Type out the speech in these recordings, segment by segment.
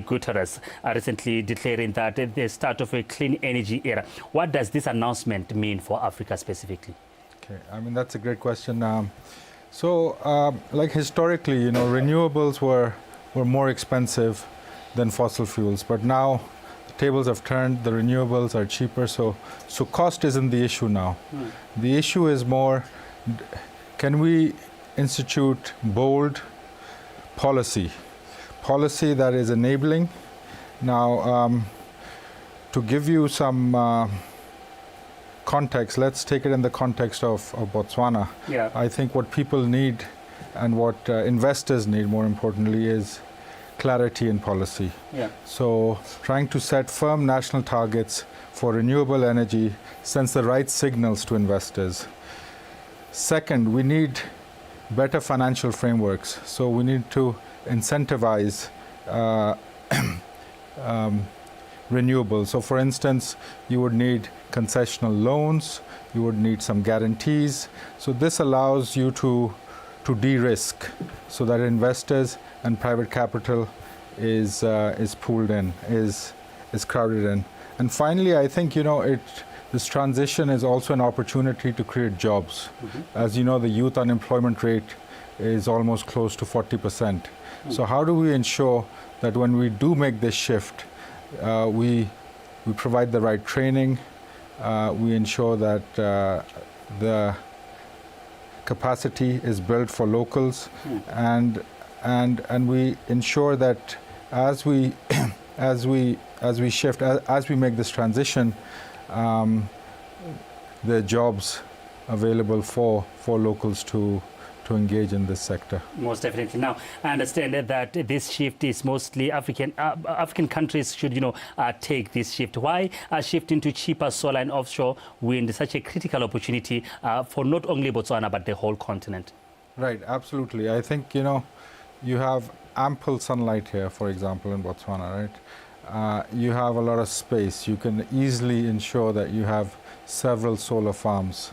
Guterres recently declaring that the start of a clean energy era. What does this announcement mean for Africa specifically? Okay, I mean, that's a great question. Like historically, renewables were more expensive than fossil fuels, but now the tables have turned, the renewables are cheaper, so cost isn't the issue now. The issue is more, can we institute bold policy that is enabling? Now, to give you some context, let's take it in the context of Botswana. Yeah. I think what people need and what investors need, more importantly, is clarity in policy. Yeah. So trying to set firm national targets for renewable energy sends the right signals to investors. Second, we need better financial frameworks. So we need to incentivize renewables. So for instance, you would need concessional loans, you would need some guarantees. So this allows you to de-risk so that investors and private capital is pooled in, is crowded in. And finally, I think this transition is also an opportunity to create jobs. As you know, the youth unemployment rate is almost close to 40%. So how do we ensure that when we do make this shift, we provide the right training, we ensure that the capacity is built for locals, and we ensure that as we shift, as we make this transition, there are jobs available for locals to engage in this sector. Most definitely. Now, I understand that this shift is mostly African countries should, take this shift. Why shifting to cheaper solar and offshore wind is such a critical opportunity for not only Botswana, but the whole continent? Right, absolutely. I think, you have ample sunlight here, for example, in Botswana, right? You have a lot of space. You can easily ensure that you have several solar farms.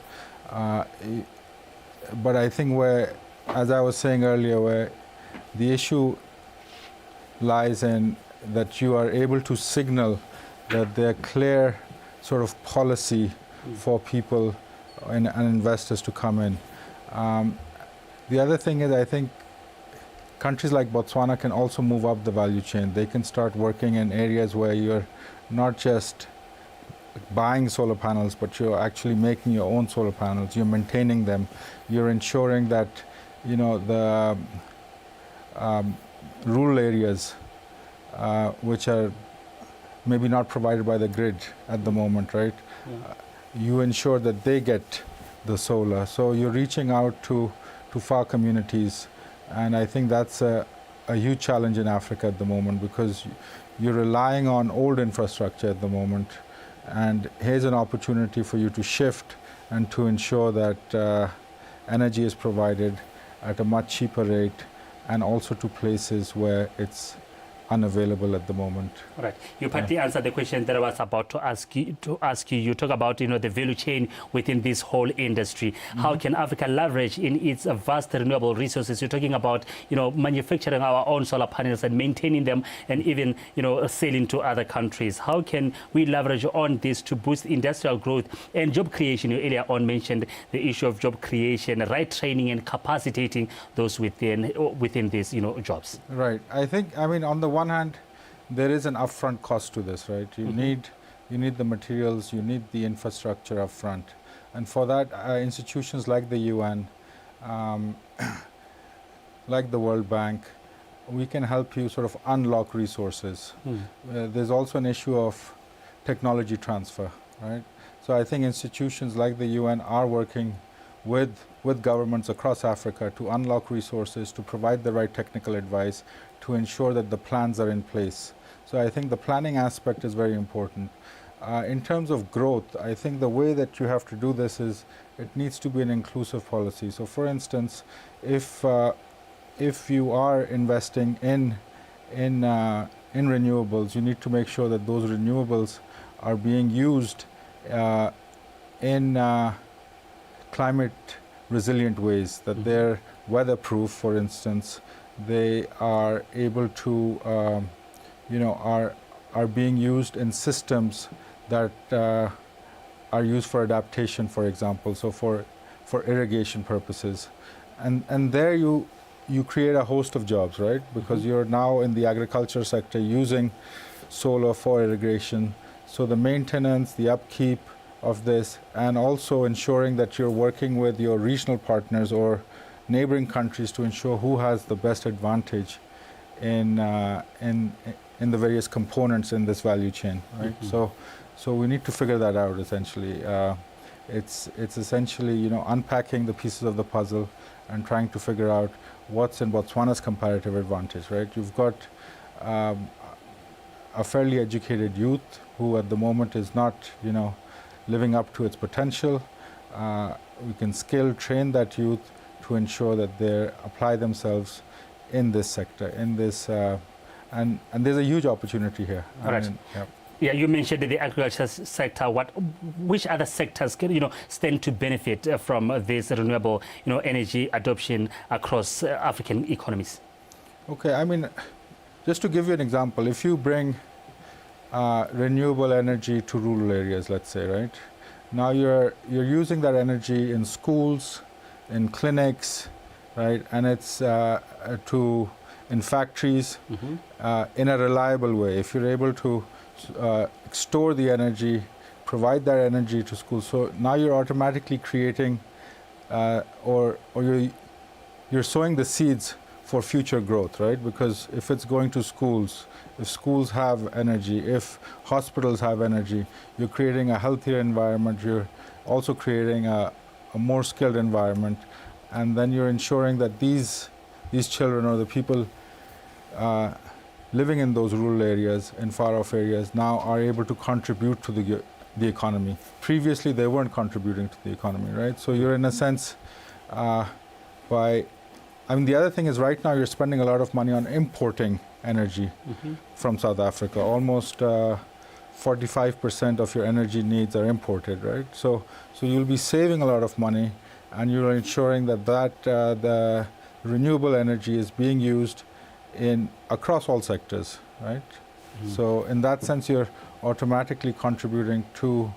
But I think as I was saying earlier, where the issue lies in that you are able to signal that there are clear sort of policy for people and investors to come in. The other thing is, I think countries like Botswana can also move up the value chain. They can start working in areas where you're not just buying solar panels, but you're actually making your own solar panels. You're maintaining them. You're ensuring that, the rural areas, which are maybe not provided by the grid at the moment, right? You ensure that they get the solar. So you're reaching out to far communities. And I think that's a huge challenge in Africa at the moment, because you're relying on old infrastructure at the moment. And here's an opportunity for you to shift and to ensure that energy is provided at a much cheaper rate, and also to places where it's unavailable at the moment. Right. You partly answered the question that I was about to ask you. You talk about the value chain within this whole industry. How can Africa leverage in its vast renewable resources? You're talking about manufacturing our own solar panels and maintaining them, and even selling to other countries. How can we leverage on this to boost industrial growth and job creation? You earlier on mentioned the issue of job creation, right training and capacitating those within these jobs. Right. I think, on the one hand, there is an upfront cost to this, right? You need the materials, you need the infrastructure upfront, and for that, institutions like the UN, like the World Bank, we can help you sort of unlock resources. There's also an issue of technology transfer, right? So I think institutions like the UN are working with governments across Africa to unlock resources, to provide the right technical advice, to ensure that the plans are in place. So I think the planning aspect is very important. In terms of growth, I think the way that you have to do this is it needs to be an inclusive policy. So for instance, if you are investing in renewables, you need to make sure that those renewables are being used in climate resilient ways, that they're weatherproof, for instance. They are able to are being used in systems that are used for adaptation, for example, so for irrigation purposes. And there you create a host of jobs, right? Because you're now in the agriculture sector using solar for irrigation. So the maintenance, the upkeep of this, and also ensuring that you're working with your regional partners or neighboring countries to ensure who has the best advantage in the various components in this value chain, right? So we need to figure that out essentially. It's essentially unpacking the pieces of the puzzle and trying to figure out what's in Botswana's comparative advantage, right? You've got a fairly educated youth who at the moment is not living up to its potential. We can skill train that youth to ensure that they apply themselves in this sector, and there's a huge opportunity here. All right. Yeah, you mentioned the agriculture sector. Which other sectors can stand to benefit from this renewable energy adoption across African economies? Okay, I mean, just to give you an example, if you bring renewable energy to rural areas, let's say, right? Now you're using that energy in schools, in clinics, right? And it's in factories in a reliable way. If you're able to store the energy, provide that energy to schools, so now you're automatically creating or you're sowing the seeds for future growth, right? Because if it's going to schools, if schools have energy, if hospitals have energy, you're creating a healthier environment, you're also creating a more skilled environment, and then you're ensuring that these children or the people living in those rural areas and far-off areas now are able to contribute to the economy. Previously, they weren't contributing to the economy, right? So you're in a sense the other thing is right now you're spending a lot of money on importing energy from South Africa. Almost 45% of your energy needs are imported, right? So you'll be saving a lot of money, and you're ensuring that the renewable energy is being used across all sectors, right? So in that sense, you're automatically contributing to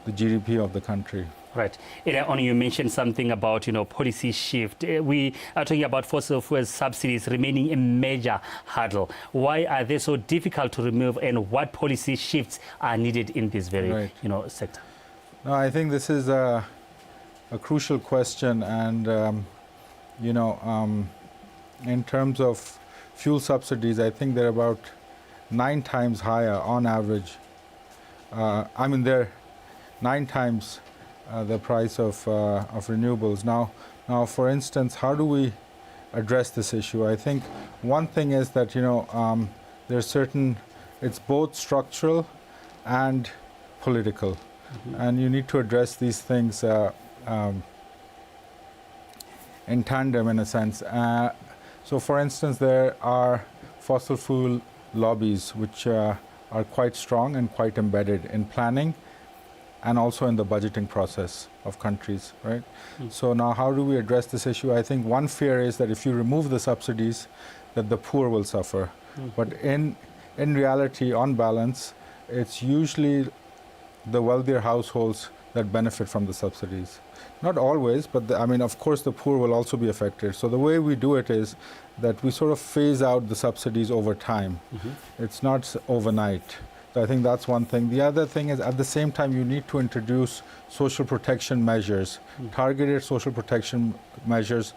the GDP of the country. Right. Earlier you mentioned something about policy shift. We are talking about fossil fuel subsidies remaining a major hurdle. Why are they so difficult to remove, and what policy shifts are needed in this very sector? No, I think this is a crucial question, and in terms of fuel subsidies, I think they're about 9 times higher on average. They're 9 times the price of renewables. Now, for instance, how do we address this issue? I think one thing is that it's both structural and political, and you need to address these things in tandem, in a sense. So, for instance, there are fossil fuel lobbies which are quite strong and quite embedded in planning and also in the budgeting process of countries, right? So now how do we address this issue? I think one fear is that if you remove the subsidies, that the poor will suffer. But in reality, on balance, it's usually the wealthier households that benefit from the subsidies. Not always, but of course the poor will also be affected. So the way we do it is that we sort of phase out the subsidies over time. It's not overnight. So I think that's one thing. The other thing is, at the same time, you need to introduce social protection measures, targeted social protection measures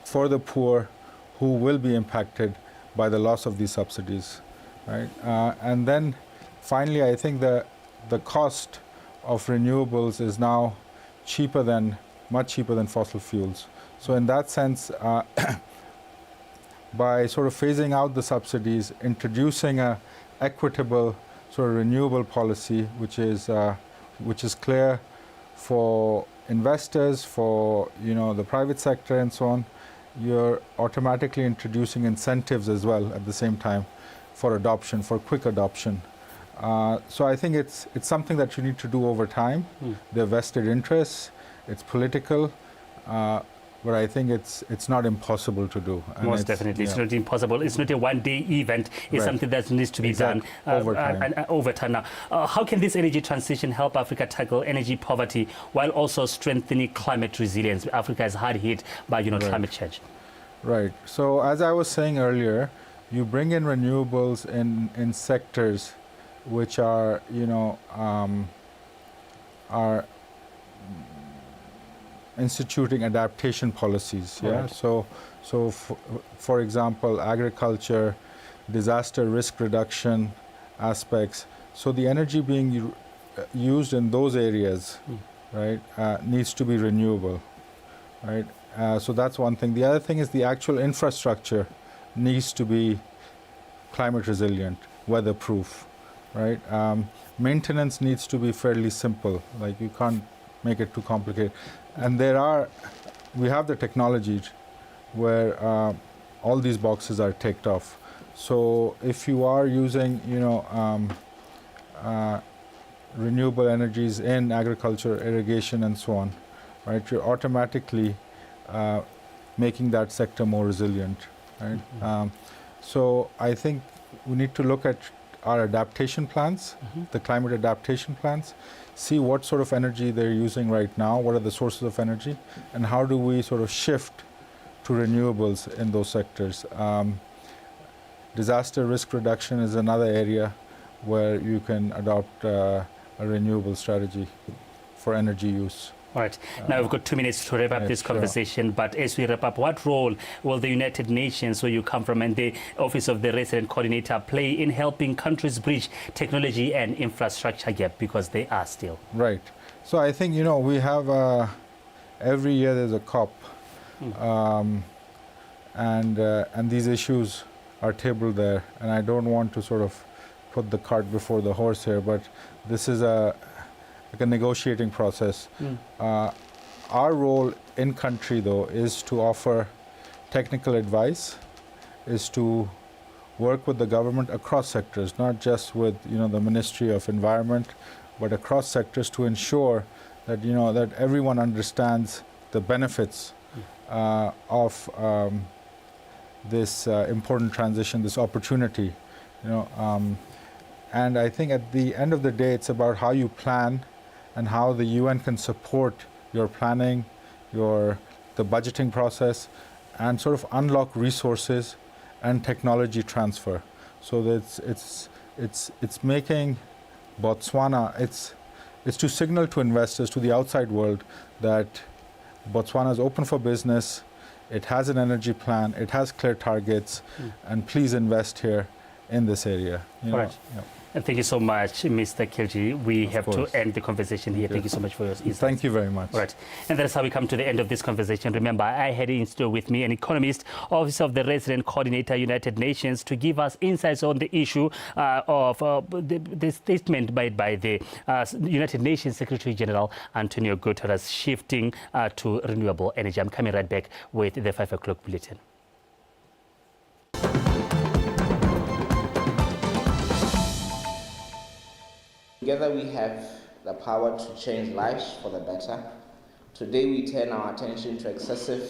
for the poor who will be impacted by the loss of these subsidies, right? And then finally, I think the cost of renewables is now much cheaper than fossil fuels. So in that sense, by sort of phasing out the subsidies, introducing a equitable sort of renewable policy, which is clear for investors, for the private sector and so on, you're automatically introducing incentives as well at the same time for adoption, for quick adoption. So I think it's something that you need to do over time. There are vested interests, it's political, but I think it's not impossible to do. And Most definitely. It's yeah. not impossible. It's not a one-day event. It's Right. something that needs to be done Over time. over time. Now, how can this energy transition help Africa tackle energy poverty while also strengthening climate resilience? Africa is hard hit by climate change. Right. So as I was saying earlier, you bring in renewables in sectors which are are instituting adaptation policies. Yeah. Right. So for example, agriculture, disaster risk reduction aspects. So the energy being used in those areas, right, needs to be renewable, right. So that's one thing. The other thing is the actual infrastructure needs to be climate resilient, weatherproof, right. Maintenance needs to be fairly simple. Like you can't make it too complicated. And we have the technology where all these boxes are ticked off. So if you are using, renewable energies in agriculture, irrigation, and so on, right, you're automatically making that sector more resilient, right? So I think we need to look at our adaptation plans, the climate adaptation plans, see what sort of energy they're using right now, what are the sources of energy, and how do we sort of shift to renewables in those sectors. Disaster risk reduction is another area where you can adopt a renewable strategy for energy use. All right. Now we've got 2 minutes to wrap up this conversation. Sure. But as we wrap up, what role will the United Nations, where you come from, and the Office of the Resident Coordinator play in helping countries bridge technology and infrastructure gap, because they are still? Right. So I think, we have every year there's a COP, and these issues are tabled there. And I don't want to sort of put the cart before the horse here, but this is a negotiating process. Our role in country, though, is to offer technical advice, is to work with the government across sectors, not just with the Ministry of Environment, but across sectors, to ensure that that everyone understands the benefits of this important transition, this opportunity. And I think at the end of the day, it's about how you plan and how the UN can support your planning, the budgeting process, and sort of unlock resources and technology transfer. So that it's making Botswana, it's to signal to investors, to the outside world, that Botswana is open for business, it has an energy plan, it has clear targets, and please invest here in this area. All right. Yeah. And thank you so much, Mr. Khilji. We have to end the conversation here. Thank you so much for your insights. Thank you very much. All right. And that's how we come to the end of this conversation. Remember, I had in studio with me an economist, Office of the Resident Coordinator, United Nations, to give us insights on the issue of the statement made by the United Nations Secretary-General Antonio Guterres, shifting to renewable energy. I'm coming right back with the 5 o'clock bulletin. Together we have the power to change lives for the better. Today we turn our attention to excessive